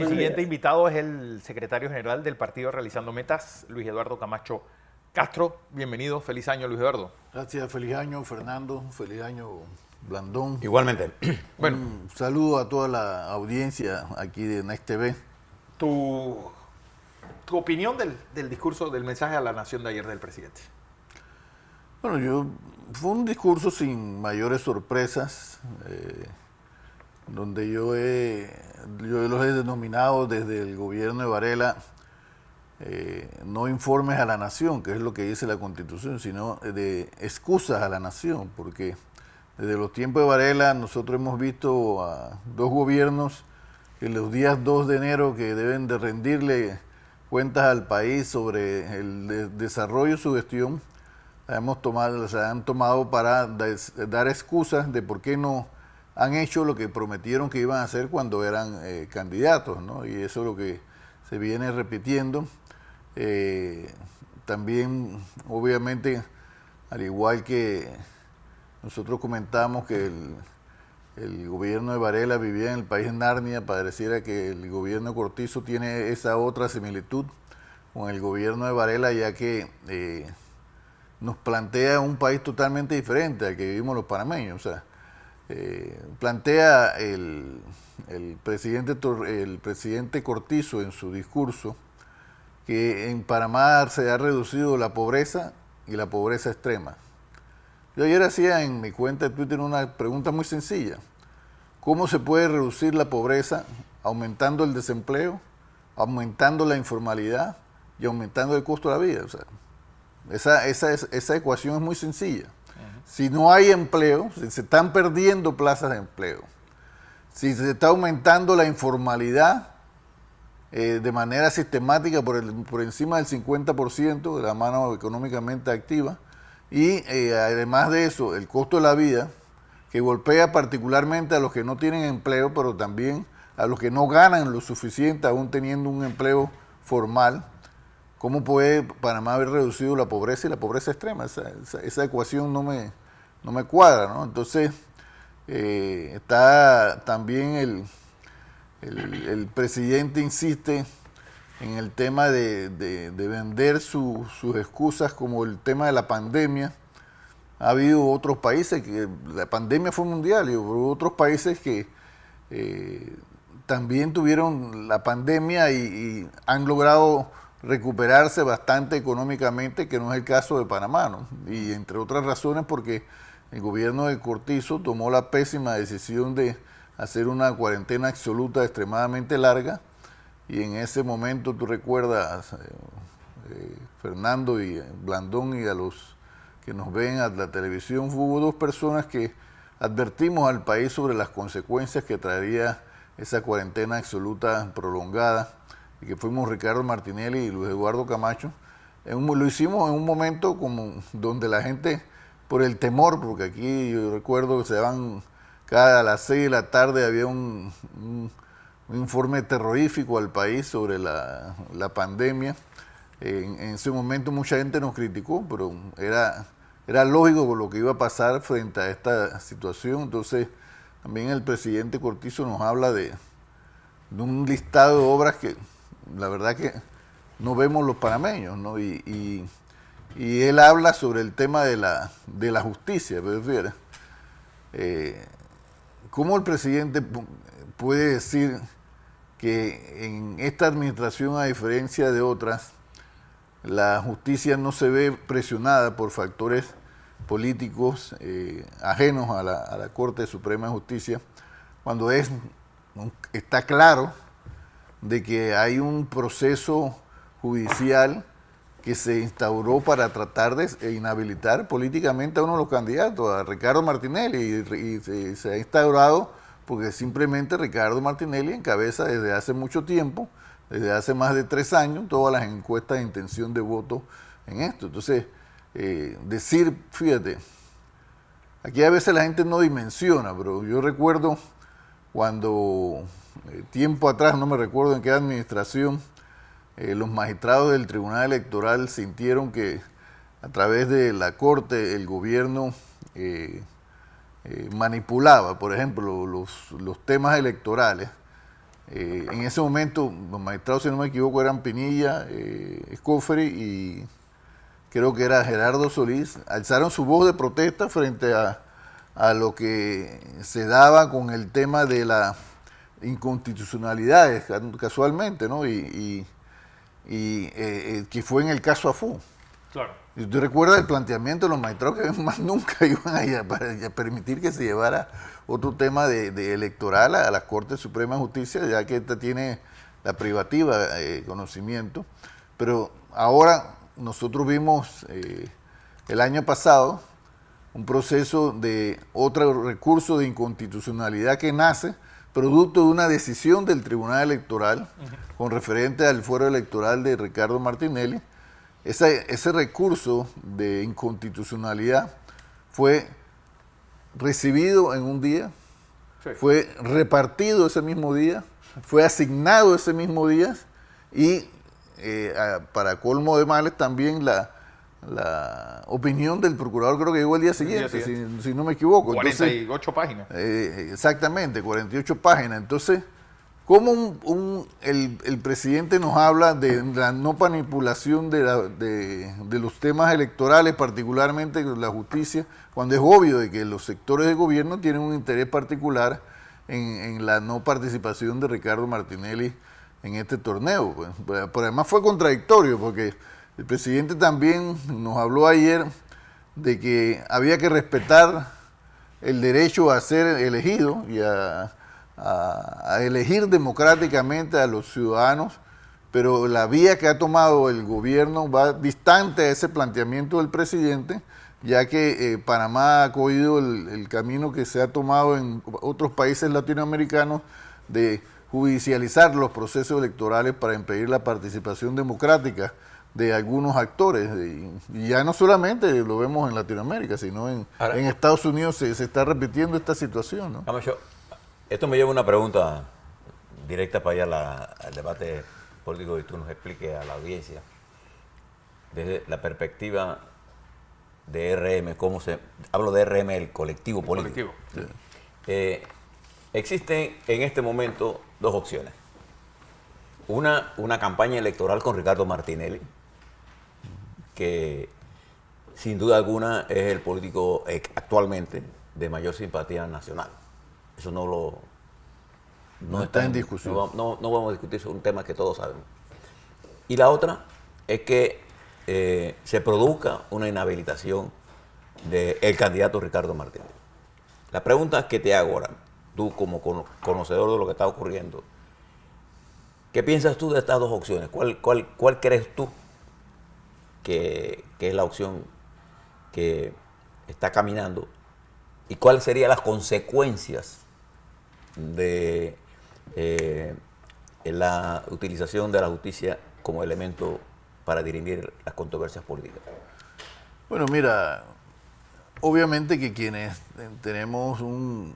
El siguiente invitado es el secretario general del partido Realizando Metas, Luis Eduardo Camacho Castro. Bienvenido, feliz año, Luis Eduardo. Gracias, feliz año Fernando, feliz año Blandón. Igualmente. Bueno, Un saludo a toda la audiencia aquí de Next TV. tu opinión del discurso, del mensaje a la nación de ayer del presidente. Bueno, fue un discurso sin mayores sorpresas, donde yo los he denominado desde el gobierno de Varela no informes a la nación, que es lo que dice la Constitución, sino de excusas a la nación, porque desde los tiempos de Varela nosotros hemos visto a dos gobiernos que los días 2 de enero que deben de rendirle cuentas al país sobre el desarrollo de su gestión, se han tomado para dar excusas de por qué no han hecho lo que prometieron que iban a hacer cuando eran candidatos, ¿no? Y eso es lo que se viene repitiendo. También, obviamente, al igual que nosotros comentamos que el gobierno de Varela vivía en el país de Narnia, pareciera que el gobierno de Cortizo tiene esa otra similitud con el gobierno de Varela, ya que nos plantea un país totalmente diferente al que vivimos los panameños. O sea, plantea el presidente Cortizo en su discurso que en Panamá se ha reducido la pobreza y la pobreza extrema. Yo ayer hacía en mi cuenta de Twitter una pregunta muy sencilla. ¿Cómo se puede reducir la pobreza aumentando el desempleo, aumentando la informalidad y aumentando el costo de la vida? O sea, esa ecuación es muy sencilla. Si no hay empleo, si se están perdiendo plazas de empleo, si se está aumentando la informalidad de manera sistemática por encima del 50% de la mano económicamente activa, y además de eso, el costo de la vida, que golpea particularmente a los que no tienen empleo, pero también a los que no ganan lo suficiente aún teniendo un empleo formal. ¿Cómo puede Panamá haber reducido la pobreza y la pobreza extrema? Esa ecuación no me cuadra, ¿no? Entonces, está también el presidente insiste en el tema de vender sus excusas, como el tema de la pandemia. Ha habido otros países que la pandemia fue mundial, y hubo otros países que también tuvieron la pandemia y han logrado recuperarse bastante económicamente, que no es el caso de Panamá, ¿no? Y entre otras razones porque el gobierno de Cortizo tomó la pésima decisión de hacer una cuarentena absoluta extremadamente larga, y en ese momento tú recuerdas, Fernando y Blandón, y a los que nos ven a la televisión, hubo dos personas que advertimos al país sobre las consecuencias que traería esa cuarentena absoluta prolongada, y que fuimos Ricardo Martinelli y Luis Eduardo Camacho. Lo hicimos en un momento como donde la gente, por el temor, porque aquí yo recuerdo que a las 6 de la tarde había un informe terrorífico al país sobre la pandemia. En ese momento mucha gente nos criticó, pero era lógico lo que iba a pasar frente a esta situación. Entonces, también el presidente Cortizo nos habla de un listado de obras que la verdad que no vemos los panameños, ¿no? Y él habla sobre el tema de la justicia, prefiere. ¿Cómo el presidente puede decir que en esta administración, a diferencia de otras, la justicia no se ve presionada por factores políticos ajenos a la Corte Suprema de Justicia, cuando está claro de que hay un proceso judicial que se instauró para tratar de inhabilitar políticamente a uno de los candidatos, a Ricardo Martinelli, y se ha instaurado porque simplemente Ricardo Martinelli encabeza desde hace mucho tiempo, desde hace más de 3 años, todas las encuestas de intención de voto en esto. Entonces, fíjate, aquí a veces la gente no dimensiona, pero yo recuerdo cuando, tiempo atrás, no me recuerdo en qué administración, los magistrados del Tribunal Electoral sintieron que a través de la Corte el gobierno manipulaba, por ejemplo, los temas electorales, En ese momento, los magistrados, si no me equivoco, eran Pinilla, Escofri y creo que era Gerardo Solís, alzaron su voz de protesta frente a lo que se daba con el tema de la inconstitucionalidad, casualmente, ¿no? Que fue en el caso AFU. Claro. Y tú recuerdas el planteamiento de los magistrados que más nunca iban a permitir que se llevara otro tema de electoral a la Corte Suprema de Justicia, ya que esta tiene la privativa conocimiento. Pero ahora nosotros vimos el año pasado un proceso de otro recurso de inconstitucionalidad que nace producto de una decisión del Tribunal Electoral con referente al fuero electoral de Ricardo Martinelli. Ese recurso de inconstitucionalidad fue recibido en un día, sí, fue repartido ese mismo día, fue asignado ese mismo día y para colmo de males también la opinión del procurador creo que llegó el día siguiente, si no me equivoco. 48 Entonces, páginas. Exactamente, 48 páginas. Entonces, ¿cómo el presidente nos habla de la no manipulación de los temas electorales, particularmente la justicia, cuando es obvio de que los sectores de gobierno tienen un interés particular en la no participación de Ricardo Martinelli en este torneo? Pues, pero además fue contradictorio porque el presidente también nos habló ayer de que había que respetar el derecho a ser elegido y a elegir democráticamente a los ciudadanos, pero la vía que ha tomado el gobierno va distante a ese planteamiento del presidente, ya que Panamá ha cogido el camino que se ha tomado en otros países latinoamericanos de judicializar los procesos electorales para impedir la participación democrática de algunos actores, y ya no solamente lo vemos en Latinoamérica, sino en Estados Unidos se está repitiendo esta situación, ¿no? Camacho, esto me lleva a una pregunta directa para allá al debate político y tú nos expliques a la audiencia, desde la perspectiva de RM, hablo de RM, el colectivo político. Sí. Existen en este momento dos opciones. Una campaña electoral con Ricardo Martinelli, que sin duda alguna es el político actualmente de mayor simpatía nacional. Eso no está en discusión. No vamos a discutir sobre un tema que todos sabemos. Y la otra es que se produzca una inhabilitación del candidato Ricardo Martinelli. La pregunta que te hago ahora, tú como conocedor de lo que está ocurriendo, ¿qué piensas tú de estas dos opciones? ¿Cuál crees tú que es la opción que está caminando? ¿Y cuáles serían las consecuencias de la utilización de la justicia como elemento para dirimir las controversias políticas? Bueno, mira, obviamente que quienes tenemos un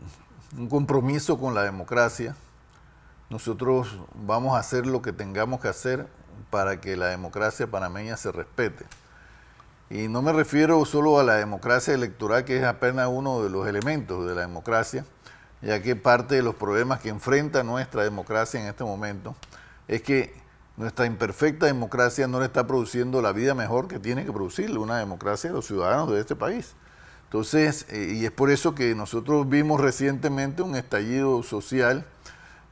compromiso con la democracia, nosotros vamos a hacer lo que tengamos que hacer para que la democracia panameña se respete. Y no me refiero solo a la democracia electoral, que es apenas uno de los elementos de la democracia, ya que parte de los problemas que enfrenta nuestra democracia en este momento es que nuestra imperfecta democracia no le está produciendo la vida mejor que tiene que producirle una democracia a los ciudadanos de este país. Entonces, y es por eso que nosotros vimos recientemente un estallido social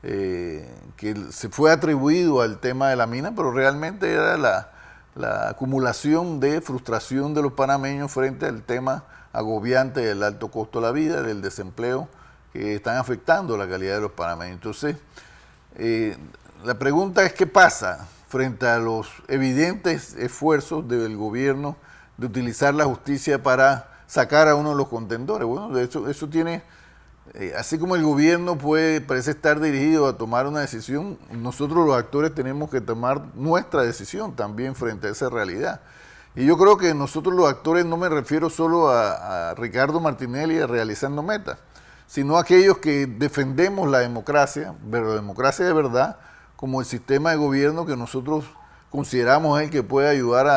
que se fue atribuido al tema de la mina, pero realmente era la acumulación de frustración de los panameños frente al tema agobiante del alto costo de la vida, del desempleo, que están afectando la calidad de los panameños. Entonces, la pregunta es ¿qué pasa frente a los evidentes esfuerzos del gobierno de utilizar la justicia para sacar a uno de los contendores? Bueno, eso tiene, así como el gobierno parece estar dirigido a tomar una decisión, nosotros los actores tenemos que tomar nuestra decisión también frente a esa realidad. Y yo creo que nosotros los actores, no me refiero solo a Ricardo Martinelli realizando metas, sino a aquellos que defendemos la democracia, pero la democracia de verdad, como el sistema de gobierno que nosotros consideramos el que puede ayudar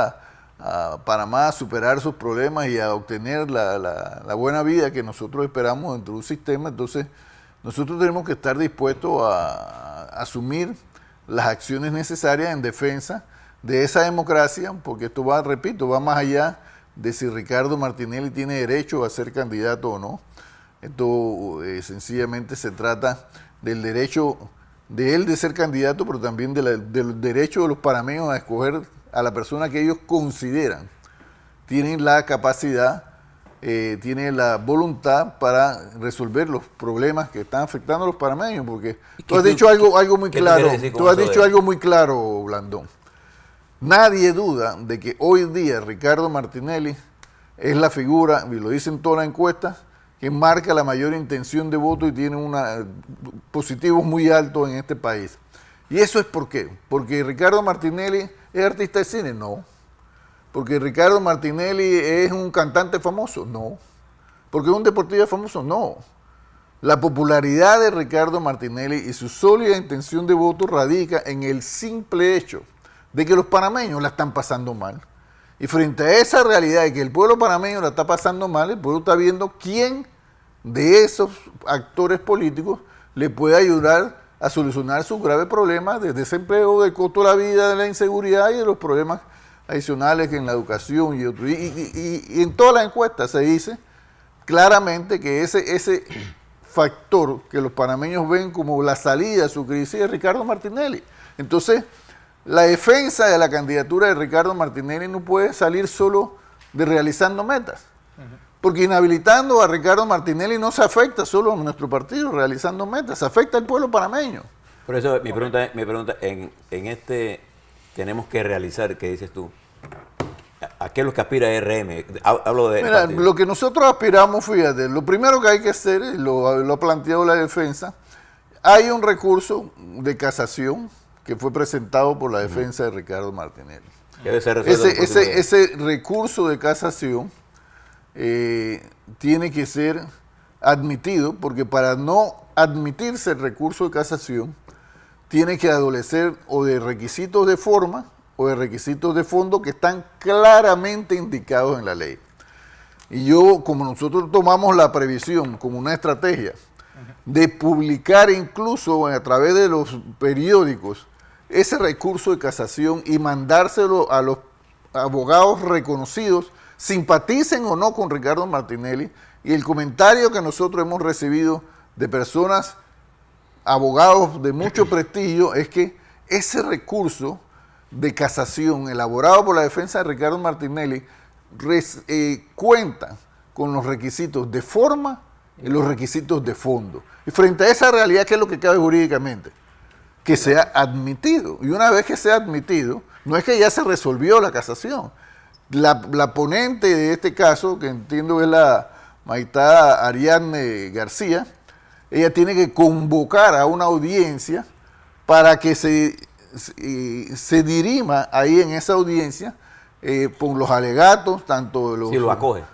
a Panamá a superar sus problemas y a obtener la buena vida que nosotros esperamos dentro de un sistema. Entonces, nosotros tenemos que estar dispuestos a asumir las acciones necesarias en defensa de esa democracia, porque esto va, repito, va más allá de si Ricardo Martinelli tiene derecho a ser candidato o no. Esto sencillamente se trata del derecho de él de ser candidato, pero también del derecho de los panameños a escoger a la persona que ellos consideran tienen la capacidad, tienen la voluntad para resolver los problemas que están afectando a los panameños, porque tú has dicho algo muy claro, algo muy claro, Blandón. Nadie duda de que hoy día Ricardo Martinelli es la figura, y lo dicen todas las encuestas, que marca la mayor intención de voto y tiene positivos muy altos en este país. ¿Y eso es por qué? ¿Porque Ricardo Martinelli es artista de cine? No. ¿Porque Ricardo Martinelli es un cantante famoso? No. ¿Porque es un deportista famoso? No. La popularidad de Ricardo Martinelli y su sólida intención de voto radica en el simple hecho de que los panameños la están pasando mal. Y frente a esa realidad de que el pueblo panameño la está pasando mal, el pueblo está viendo quién de esos actores políticos le puede ayudar a solucionar sus graves problemas de desempleo, del costo de la vida, de la inseguridad y de los problemas adicionales en la educación y otros. Y en todas las encuestas se dice claramente que ese factor que los panameños ven como la salida a su crisis es Ricardo Martinelli. Entonces, la defensa de la candidatura de Ricardo Martinelli no puede salir solo de realizando metas. Porque inhabilitando a Ricardo Martinelli no se afecta solo a nuestro partido realizando metas, se afecta al pueblo panameño. Por eso mi pregunta en este tenemos que realizar, ¿qué dices tú? ¿A qué es lo que aspira RM? Hablo de... Mira, lo que nosotros aspiramos, fíjate, lo primero que hay que hacer, lo ha planteado la defensa, hay un recurso de casación que fue presentado por la defensa de Ricardo Martinelli. Debe ser ese recurso de casación tiene que ser admitido, porque para no admitirse el recurso de casación, tiene que adolecer o de requisitos de forma o de requisitos de fondo que están claramente indicados en la ley. Y yo, como nosotros tomamos la previsión como una estrategia de publicar incluso a través de los periódicos ese recurso de casación y mandárselo a los abogados reconocidos, simpaticen o no con Ricardo Martinelli, y el comentario que nosotros hemos recibido de personas, abogados de mucho prestigio, es que ese recurso de casación elaborado por la defensa de Ricardo Martinelli cuenta con los requisitos de forma y los requisitos de fondo. Y frente a esa realidad, ¿qué es lo que cabe jurídicamente? Que sea admitido. Y una vez que sea admitido, no es que ya se resolvió la casación. La ponente de este caso, que entiendo que es la magistrada Ariadne García, ella tiene que convocar a una audiencia para que se dirima ahí en esa audiencia con los alegatos, tanto de los... Si lo acoge.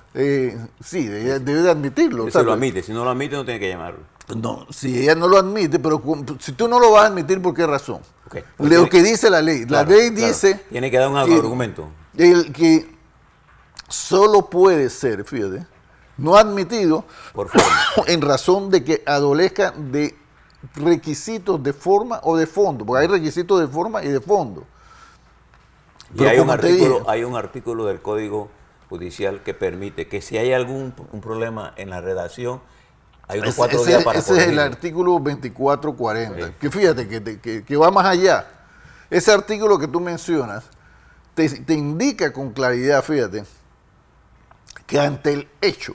Sí, ella debe de admitirlo. Si lo admite, si no lo admite no tiene que llamarlo. No, si ella no lo admite, pero si tú no lo vas a admitir, ¿por qué razón? Okay. Lo que dice la ley. La ley dice... Tiene que dar un argumento. Que solo puede ser, fíjate, no admitido por forma, en razón de que adolezca de requisitos de forma o de fondo, porque hay requisitos de forma y de fondo. Y hay un artículo del Código Judicial que permite que si hay algún problema en la redacción, hay unos 4 días para corregirlo. Ese es el artículo 2440, que fíjate que va más allá. Ese artículo que tú mencionas te indica con claridad, fíjate, que ante el hecho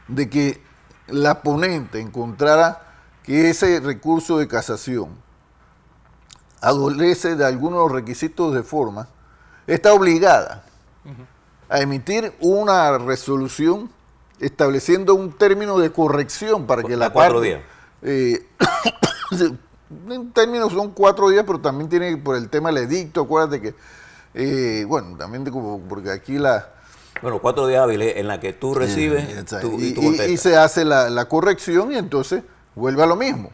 de que la ponente encontrara que ese recurso de casación adolece de algunos de los requisitos de forma, está obligada a emitir una resolución estableciendo un término de corrección para que la parte... 4 días. En términos son 4 días, pero también tiene por el tema del edicto, acuérdate que, bueno, también porque aquí la... Bueno, 4 días hábiles en la que tú recibes y se hace la corrección y entonces vuelve a lo mismo.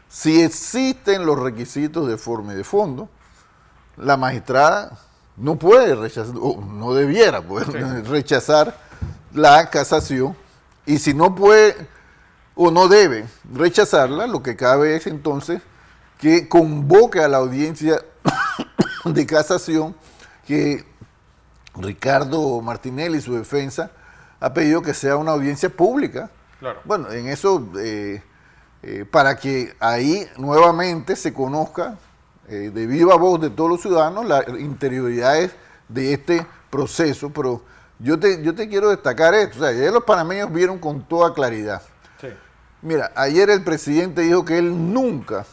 Si existen los requisitos de forma y de fondo, la magistrada no puede rechazar, o no debiera poder rechazar la casación, y si no puede o no debe rechazarla, lo que cabe es entonces que convoque a la audiencia de casación que Ricardo Martinelli y su defensa ha pedido que sea una audiencia pública. Claro. Bueno, en eso, para que ahí nuevamente se conozca de viva voz de todos los ciudadanos las interioridades de este proceso, pero yo te quiero destacar esto. O sea, ayer los panameños vieron con toda claridad. Sí. Mira, ayer el presidente dijo que él nunca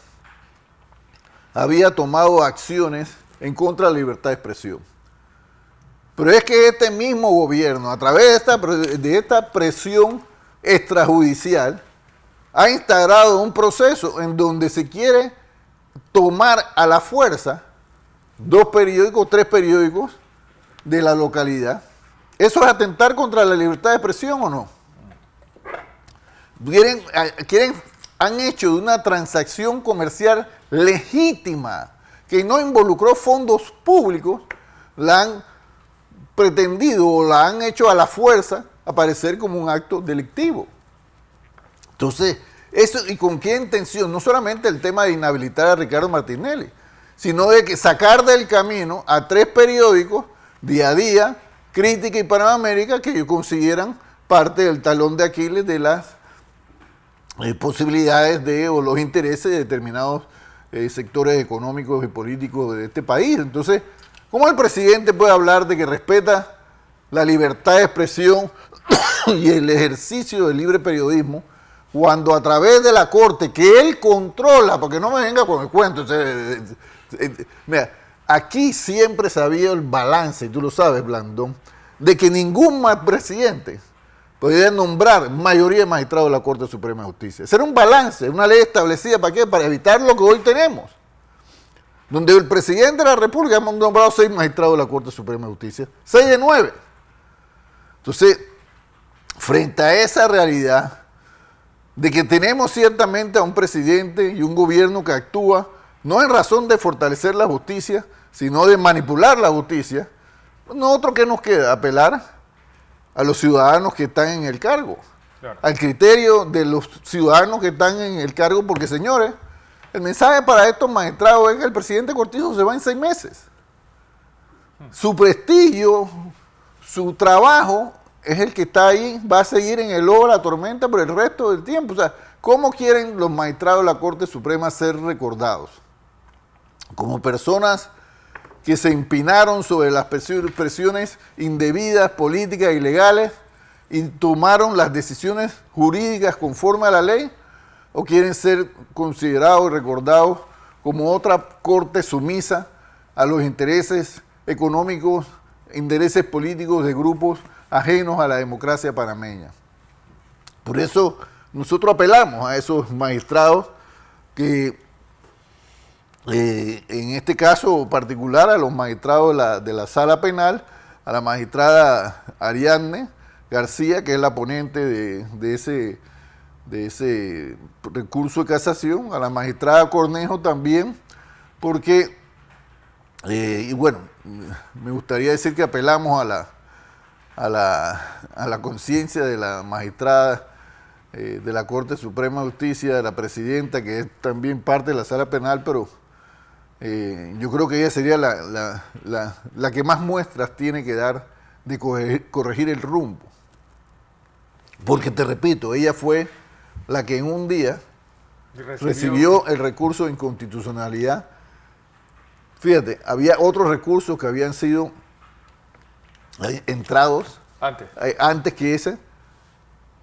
había tomado acciones en contra de la libertad de expresión. Pero es que este mismo gobierno, a través de esta presión extrajudicial, ha instaurado un proceso en donde se quiere tomar a la fuerza 2 periódicos, 3 periódicos de la localidad. ¿Eso es atentar contra la libertad de expresión o no? Han hecho de una transacción comercial legítima que no involucró fondos públicos, la han pretendido o la han hecho a la fuerza aparecer como un acto delictivo. Entonces, eso, ¿y con qué intención? No solamente el tema de inhabilitar a Ricardo Martinelli, sino de que sacar del camino a 3 periódicos, Día a Día, Crítica y Panamá América, que ellos consideran parte del talón de Aquiles de las posibilidades o los intereses de determinados sectores económicos y políticos de este país. Entonces, ¿cómo el presidente puede hablar de que respeta la libertad de expresión y el ejercicio del libre periodismo cuando a través de la Corte, que él controla, porque no me venga con el cuento? Mira, aquí siempre se ha habido el balance, y tú lo sabes, Blandón, de que ningún presidente podía nombrar mayoría de magistrados de la Corte Suprema de Justicia. Ese era un balance, una ley establecida ¿para qué? Para evitar lo que hoy tenemos, donde el presidente de la República ha nombrado 6 magistrados de la Corte Suprema de Justicia, 6 de 9. Entonces, frente a esa realidad de que tenemos ciertamente a un presidente y un gobierno que actúa no en razón de fortalecer la justicia, sino de manipular la justicia, nosotros ¿qué nos queda? Apelar a los ciudadanos que están en el cargo, claro, al criterio de los ciudadanos que están en el cargo, porque señores, el mensaje para estos magistrados es que el presidente Cortizo se va en 6 meses. Su prestigio, su trabajo es el que está ahí, va a seguir en el ojo de la tormenta por el resto del tiempo. O sea, ¿cómo quieren los magistrados de la Corte Suprema ser recordados? Como personas que se empinaron sobre las presiones indebidas, políticas, ilegales, y tomaron las decisiones jurídicas conforme a la ley, o quieren ser considerados y recordados como otra corte sumisa a los intereses económicos, intereses políticos de grupos ajenos a la democracia panameña. Por eso nosotros apelamos a esos magistrados que en este caso particular a los magistrados de la sala penal, a la magistrada Ariadne García, que es la ponente de ese recurso de casación, a la magistrada Cornejo también, porque, y bueno, me gustaría decir que apelamos a la conciencia de la magistrada de la Corte Suprema de Justicia, de la presidenta, que es también parte de la sala penal, pero yo creo que ella sería la que más muestras tiene que dar de corregir el rumbo. Porque te repito, ella fue la que en un día recibió el recurso de inconstitucionalidad. Fíjate, había otros recursos que habían sido entrados antes que ese.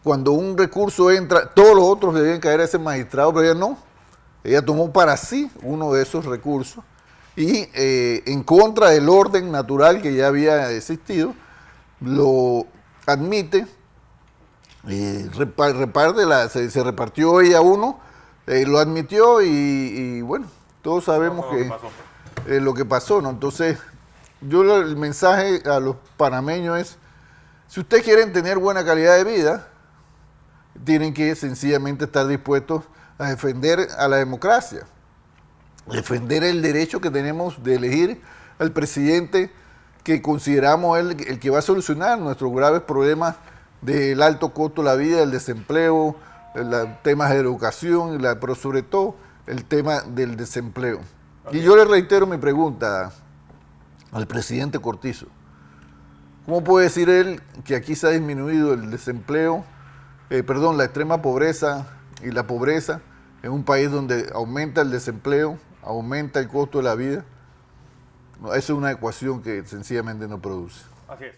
Cuando un recurso entra, todos los otros deben caer a ese magistrado, pero ella no. Ella tomó para sí uno de esos recursos y en contra del orden natural que ya había existido, lo admite, se repartió ella uno, lo admitió y bueno, todos sabemos lo que pasó, ¿no? Entonces, el mensaje a los panameños es, si ustedes quieren tener buena calidad de vida, tienen que sencillamente estar dispuestos a defender a la democracia, defender el derecho que tenemos de elegir al presidente que consideramos el que va a solucionar nuestros graves problemas del alto costo de la vida, el desempleo, temas de educación, pero sobre todo el tema del desempleo. Okay. Y yo le reitero mi pregunta al presidente Cortizo. ¿Cómo puede decir él que aquí se ha disminuido el desempleo, la extrema pobreza y la pobreza en un país donde aumenta el desempleo, aumenta el costo de la vida? No, esa es una ecuación que sencillamente no produce. Así es.